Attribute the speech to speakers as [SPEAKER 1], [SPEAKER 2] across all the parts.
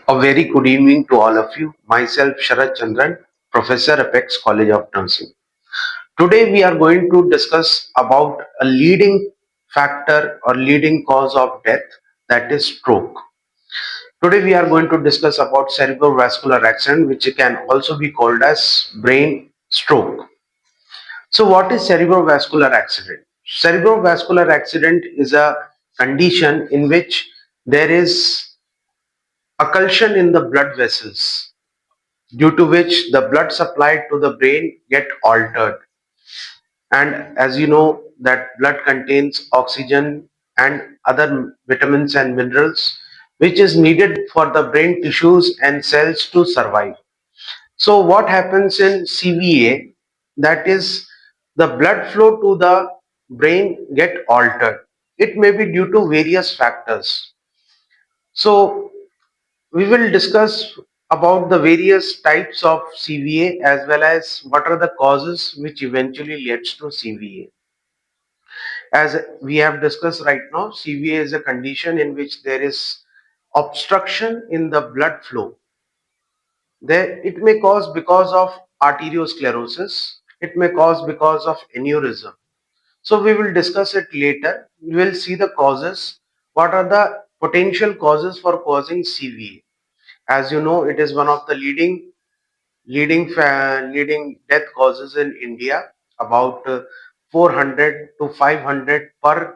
[SPEAKER 1] A very good evening to all of you. Myself, Sharad Chandran, Professor, Apex College of Nursing. Today, we are going to discuss about a leading factor or leading cause of death, that is stroke. Today, we are going to discuss about cerebrovascular accident, which can also be called as brain stroke. So, what is cerebrovascular accident? Cerebrovascular accident is a condition in which there is occlusion in the blood vessels, due to which the blood supply to the brain get altered. And as you know that blood contains oxygen and other vitamins and minerals which is needed for the brain tissues and cells to survive. So what happens in CVA, that is, the blood flow to the brain get altered. It may be due to various factors. So we will discuss about the various types of CVA as well as what are the causes which eventually leads to CVA. As we have discussed right now, CVA is a condition in which there is obstruction in the blood flow. There, it may cause because of arteriosclerosis, it may cause because of aneurysm. So we will discuss it later. We will see the causes. What are the potential causes for causing CVA? As you know, it is one of the leading death causes in India. About 400 to 500 per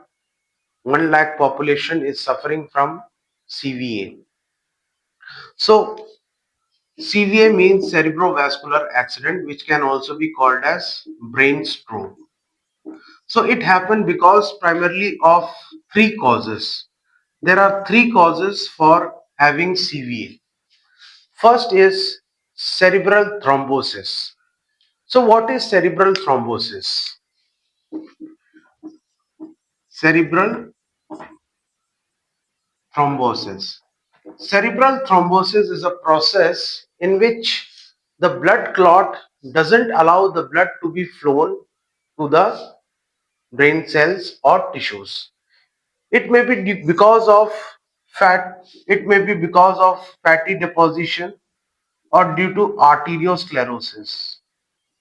[SPEAKER 1] 1 lakh population is suffering from CVA. So CVA means cerebrovascular accident, which can also be called as brain stroke. So it happened because primarily of three causes. There are three causes for having CVA. First is cerebral thrombosis. So what is cerebral thrombosis? Cerebral thrombosis. Cerebral thrombosis is a process in which the blood clot doesn't allow the blood to be flown to the brain cells or tissues. It may be because of fat, it may be because of fatty deposition or due to arteriosclerosis.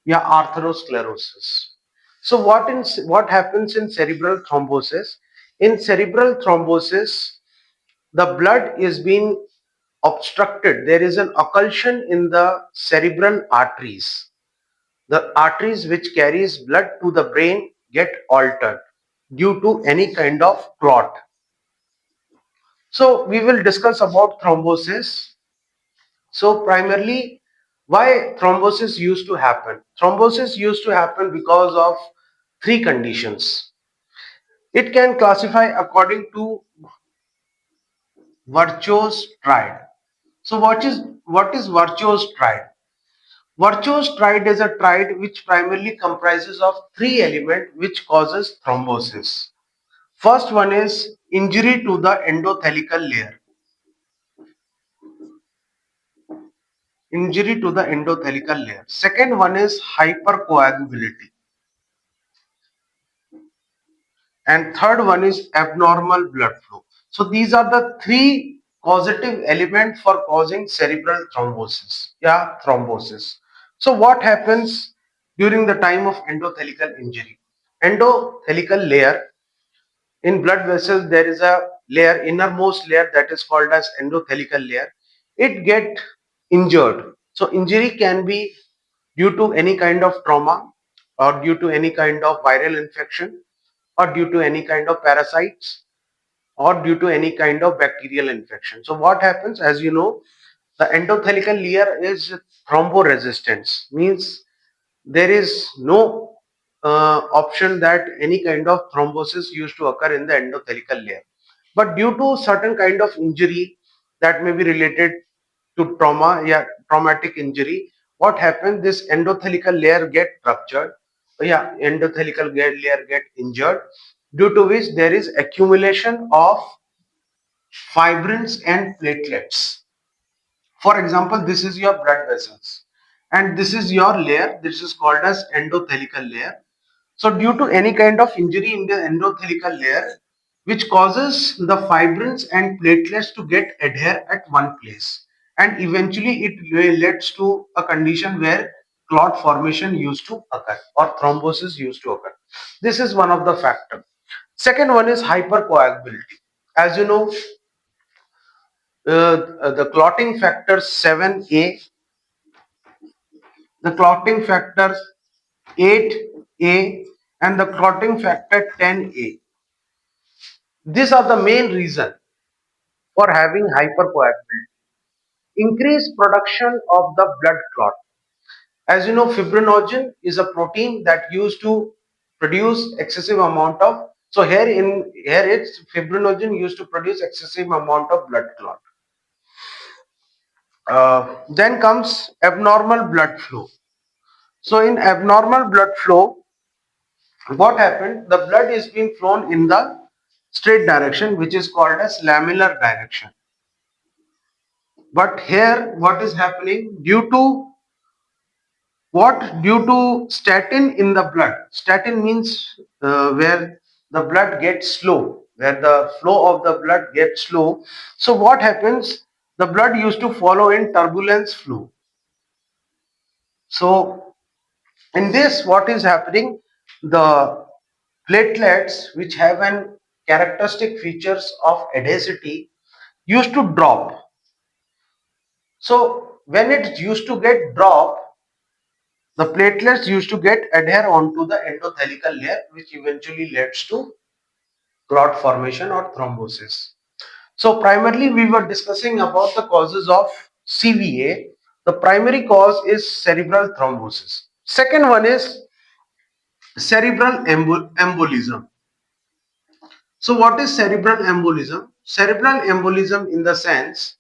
[SPEAKER 1] Yeah, arteriosclerosis. So what happens in cerebral thrombosis? In cerebral thrombosis, the blood is being obstructed. There is an occlusion in the cerebral arteries. The arteries which carries blood to the brain get altered due to any kind of clot. So we will discuss about thrombosis. So primarily, why thrombosis used to happen? Thrombosis used to happen because of three conditions. It can classify according to Virchow's triad. So what is Virchow's triad? Virchow's triad is a triad which primarily comprises of three elements which causes thrombosis. First one is injury to the endothelial layer. Injury to the endothelial layer. Second one is hypercoagulability. And third one is abnormal blood flow. So these are the three causative elements for causing cerebral thrombosis. Yeah, thrombosis. So what happens during the time of endothelial injury? Endothelial layer, in blood vessels there is a layer, innermost layer, that is called as endothelial layer. It get injured. So injury can be due to any kind of trauma or due to any kind of viral infection or due to any kind of parasites or due to any kind of bacterial infection. So what happens, as you know, the endothelial layer is thromboresistance, means there is no option that any kind of thrombosis used to occur in the endothelial layer. But due to certain kind of injury that may be related to trauma, yeah, traumatic injury, what happens? This endothelial layer get ruptured, yeah, endothelial layer get injured, due to which there is accumulation of fibrins and platelets. For example, this is your blood vessels and this is your layer. This is called as endothelial layer. So due to any kind of injury in the endothelial layer, which causes the fibrins and platelets to get adhere at one place. and eventually it leads to a condition where clot formation used to occur or thrombosis used to occur. This is one of the factors. Second one is hypercoagulability. As you know, the clotting factor 7A, the clotting factor 8A, and the clotting factor 10A. These are the main reason for having hypercoagulability. Increased production of the blood clot. As you know, fibrinogen is a protein that used to produce excessive amount of. So here it's fibrinogen used to produce excessive amount of blood clot. Then comes abnormal blood flow. So in abnormal blood flow, what happened? The blood is being flown in the straight direction, which is called as lamellar direction. But here, what is happening? Due to what? Due to statin in the blood. Statin means where the blood gets slow, where the flow of the blood gets slow. So what happens? The blood used to follow in turbulence flow. So in this, what is happening? The platelets, which have an characteristic features of adhesivity, used to drop. So when it used to get drop, the platelets used to get adhere onto the endothelial layer, which eventually leads to clot formation or thrombosis. So primarily we were discussing about the causes of CVA. The primary cause is cerebral thrombosis. Second one is cerebral embolism. So what is cerebral embolism? Cerebral embolism in the sense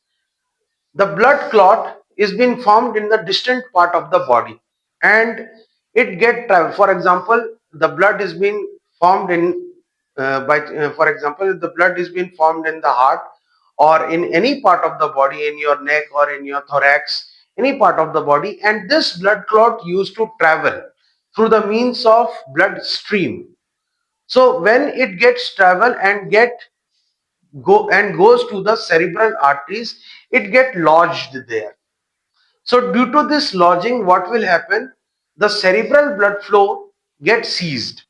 [SPEAKER 1] the blood clot is being formed in the distant part of the body and it get travel. For example, the blood is being formed in for example, the blood is being formed in the heart or in any part of the body, in your neck or in your thorax, any part of the body, and this blood clot used to travel through the means of blood stream. So when it gets travel and goes to the cerebral arteries, it get lodged there. So due to this lodging, what will happen? The cerebral blood flow gets seized.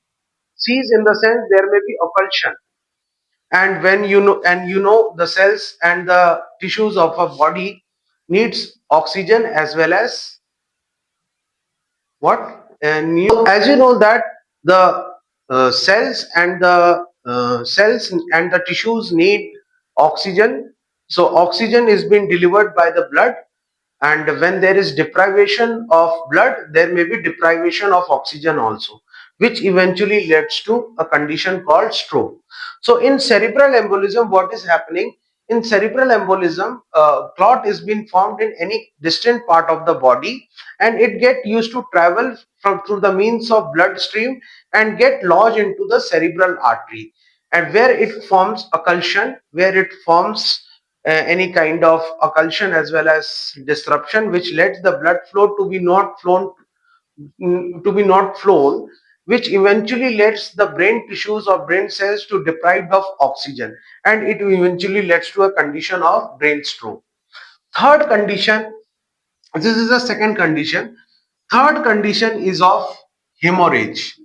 [SPEAKER 1] Seized in the sense there may be occlusion. And when the cells and the tissues of a body needs oxygen as well as what? And as you know that the cells and the tissues need oxygen. So oxygen is being delivered by the blood, and when there is deprivation of blood, there may be deprivation of oxygen also, which eventually leads to a condition called stroke. So in cerebral embolism, what is happening? In cerebral embolism, clot is being formed in any distant part of the body, and it get used to travel from through the means of bloodstream and get lodged into the cerebral artery, and where it forms occlusion, where it forms any kind of occlusion as well as disruption, which lets the blood flow to be not flown, which eventually leads the brain tissues or brain cells to deprived of oxygen, and it eventually leads to a condition of brain stroke. Third condition, this is the second condition. Third condition is of hemorrhage,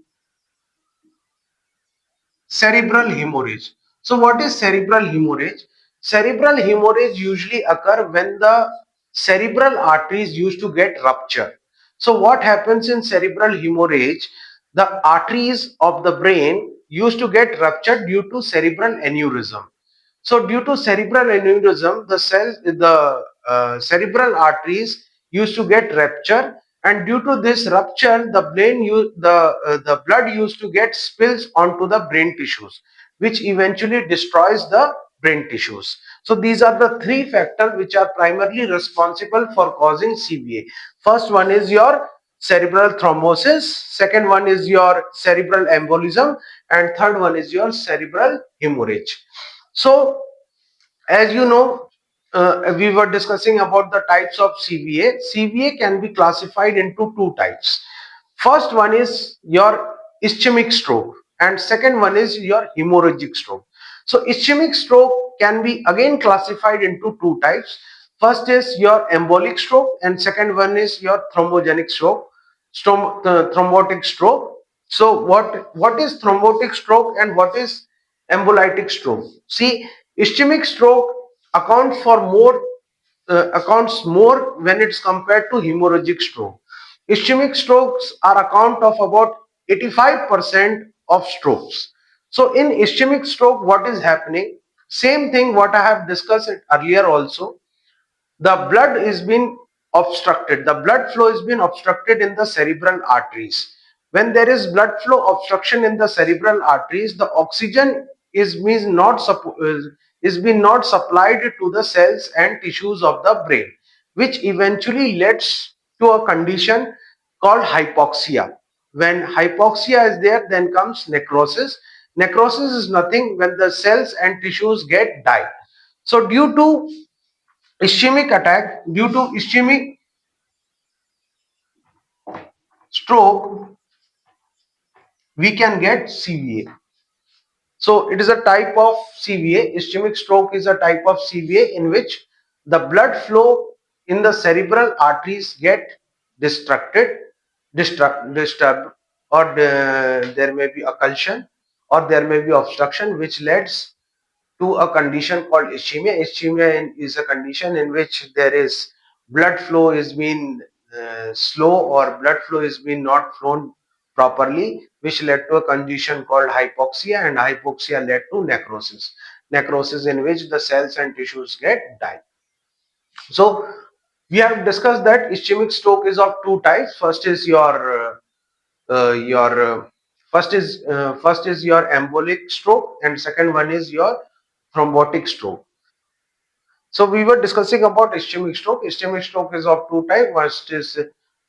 [SPEAKER 1] cerebral hemorrhage. So what is cerebral hemorrhage? Cerebral hemorrhage usually occur when the cerebral arteries used to get ruptured. So what happens in cerebral hemorrhage? The arteries of the brain used to get ruptured due to cerebral aneurysm. So due to cerebral aneurysm, the cerebral arteries used to get ruptured, and due to this rupture, the blood used to get spills onto the brain tissues, which eventually destroys the brain tissues. So these are the three factors which are primarily responsible for causing CVA. First one is your cerebral thrombosis, second one is your cerebral embolism, and third one is your cerebral hemorrhage. So as you know, we were discussing about the types of CVA. CVA can be classified into two types. First one is your ischemic stroke, and second one is your hemorrhagic stroke. So ischemic stroke can be again classified into two types. First is your embolic stroke, and second one is your thrombogenic stroke, thrombotic stroke. So what is thrombotic stroke and what is embolytic stroke? See, ischemic stroke accounts more when it's compared to hemorrhagic stroke. Ischemic strokes are account of about 85% of strokes. So in ischemic stroke, what is happening? Same thing what I have discussed it earlier also. The blood is being obstructed. The blood flow is being obstructed in the cerebral arteries. When there is blood flow obstruction in the cerebral arteries, the oxygen is means not is being not supplied to the cells and tissues of the brain, which eventually leads to a condition called hypoxia. When hypoxia is there, then comes necrosis. Necrosis is nothing when the cells and tissues get died. So due to ischemic stroke, we can get CVA. So it is a type of CVA. Ischemic stroke is a type of CVA in which the blood flow in the cerebral arteries get distracted, disturbed, or there may be occlusion, or there may be obstruction, which leads to a condition called ischemia. Ischemia is a condition in which there is blood flow is being slow, or blood flow is being not flown properly, which led to a condition called hypoxia, and hypoxia led to necrosis. Necrosis in which the cells and tissues get died. So we have discussed that ischemic stroke is of two types. Your first is your embolic stroke, and second one is your thrombotic stroke. So we were discussing about ischemic stroke. Ischemic stroke is of two types. First is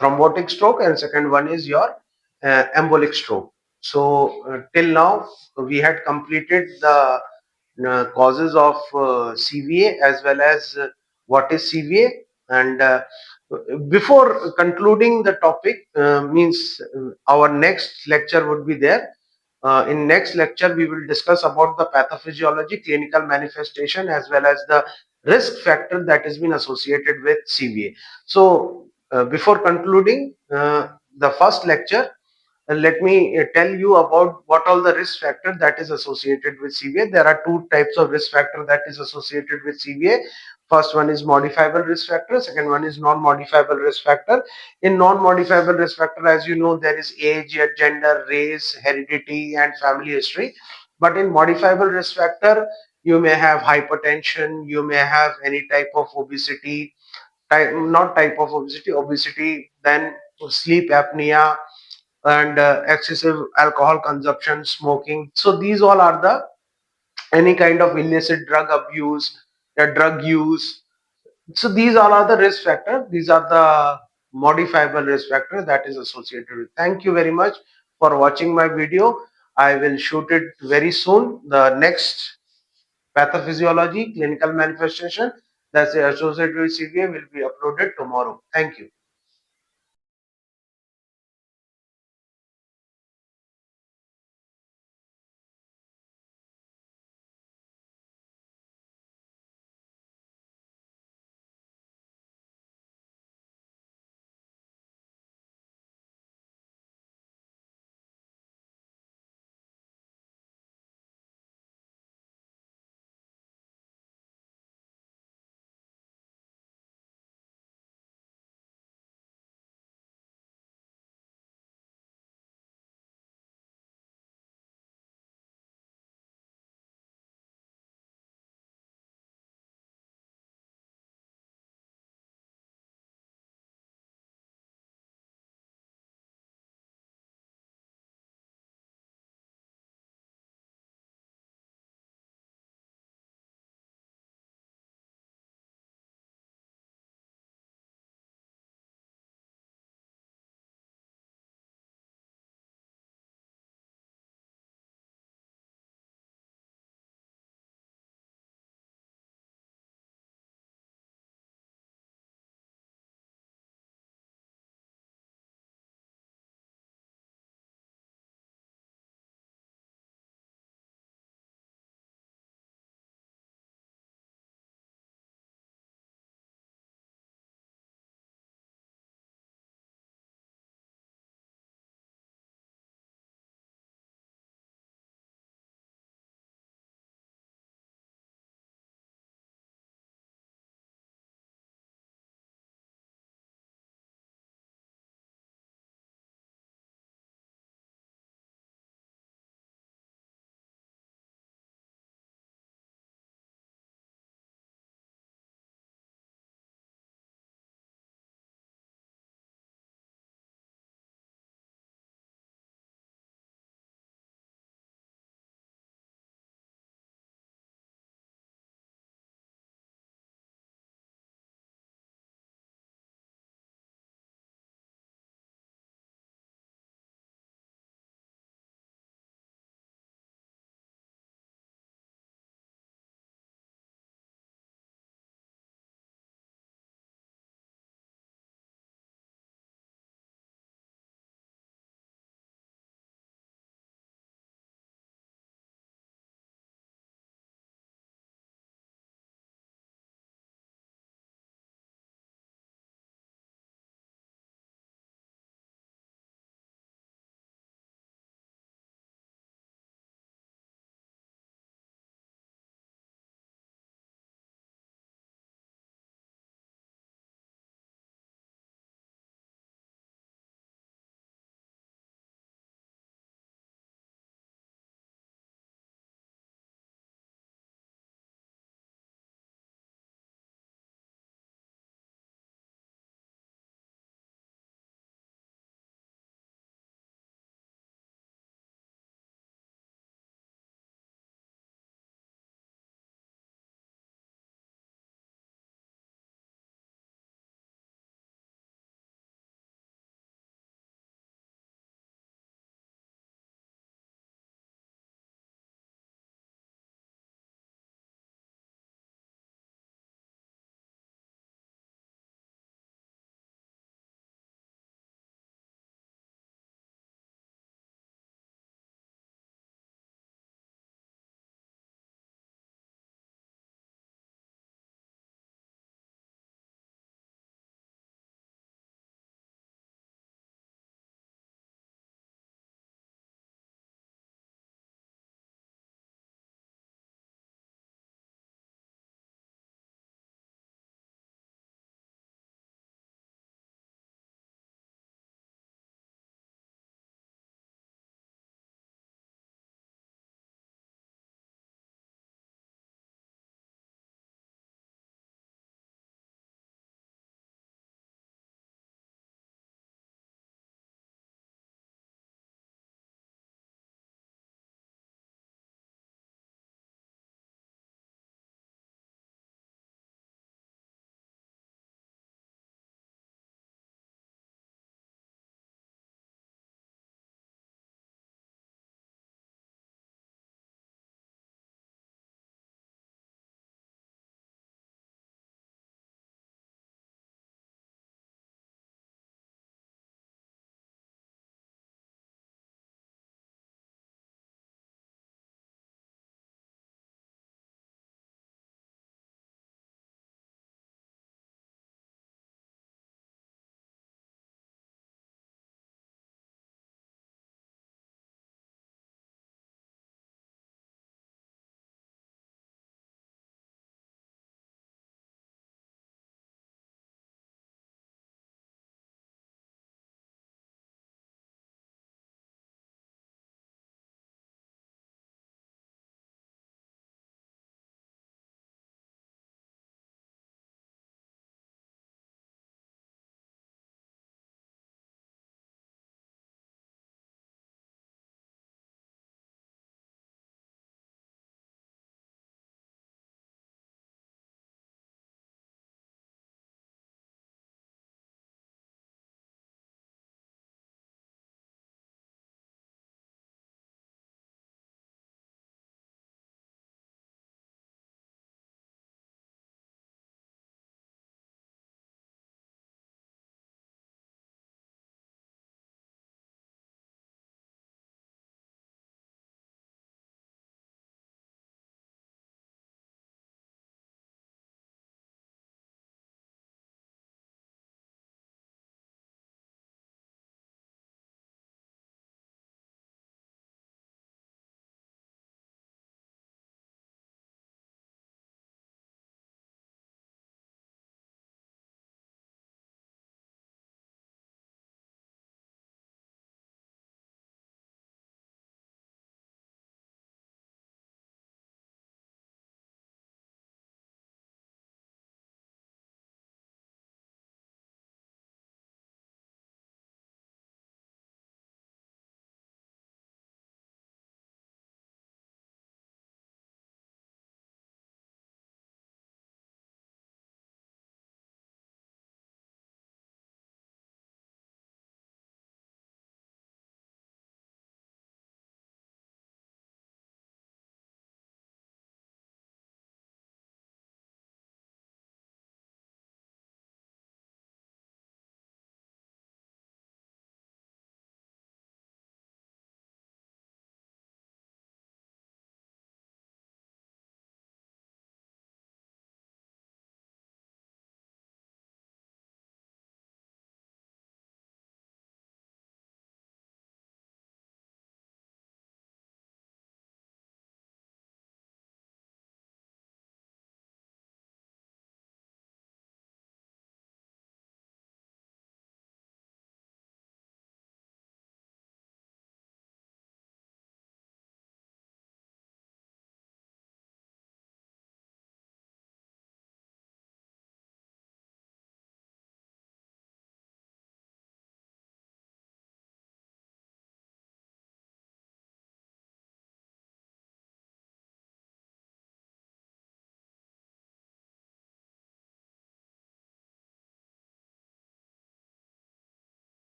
[SPEAKER 1] thrombotic stroke, and second one is your embolic stroke. So till now we had completed the causes of CVA, as well as what is CVA. And before concluding the topic, means our next lecture would be there. In next lecture, we will discuss about the pathophysiology, clinical manifestation, as well as the risk factor that has been associated with CVA. So before concluding the first lecture, let me tell you about what all the risk factor that is associated with CVA. There are two types of risk factor that is associated with CVA. First one is modifiable risk factor. Second one is non-modifiable risk factor. In non-modifiable risk factor, as you know, there is age, gender, race, heredity, and family history. But in modifiable risk factor, you may have hypertension, you may have any type of obesity, not type of obesity, then sleep apnea, and excessive alcohol consumption, smoking. So these all are the any kind of illicit drug abuse, drug use. So these all are the risk factor. These are the modifiable risk factor that is associated with. Thank you very much for watching my video. I will shoot it very soon. The next pathophysiology, clinical manifestation that's associated with CVA will be uploaded tomorrow. Thank you.